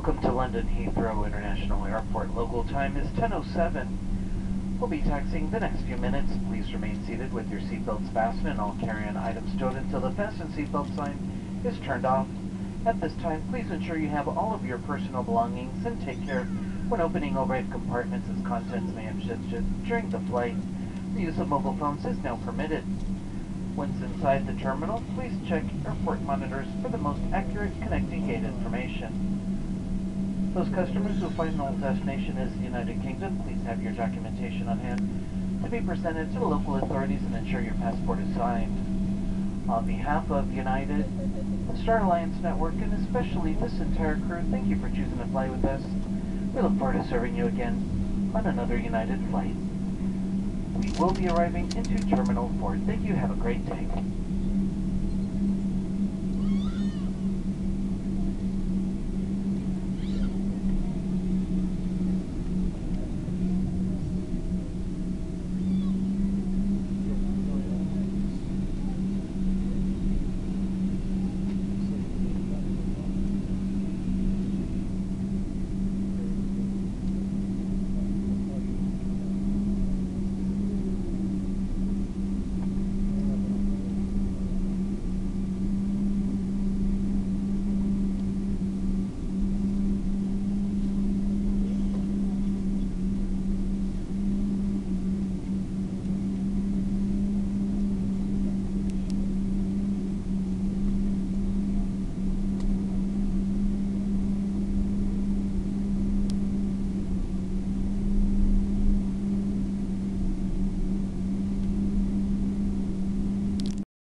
Welcome to London-Heathrow International Airport. Local time is 10:07. We'll be taxiing the next few minutes. Please remain seated with your seatbelts fastened and all carry-on items stowed until the fasten seatbelt sign is turned off. At this time, please ensure you have all of your personal belongings and take care when opening overhead compartments as contents may have shifted during the flight. The use of mobile phones is now permitted. Once inside the terminal, please check airport monitors for the most accurate connecting gate information. Those customers whose final destination is the United Kingdom, please have your documentation on hand to be presented to the local authorities and ensure your passport is signed. On behalf of United, the Star Alliance Network, and especially this entire crew, thank you for choosing to fly with us. We look forward to serving you again on another United flight. We will be arriving into Terminal 4. Thank you. Have a great day.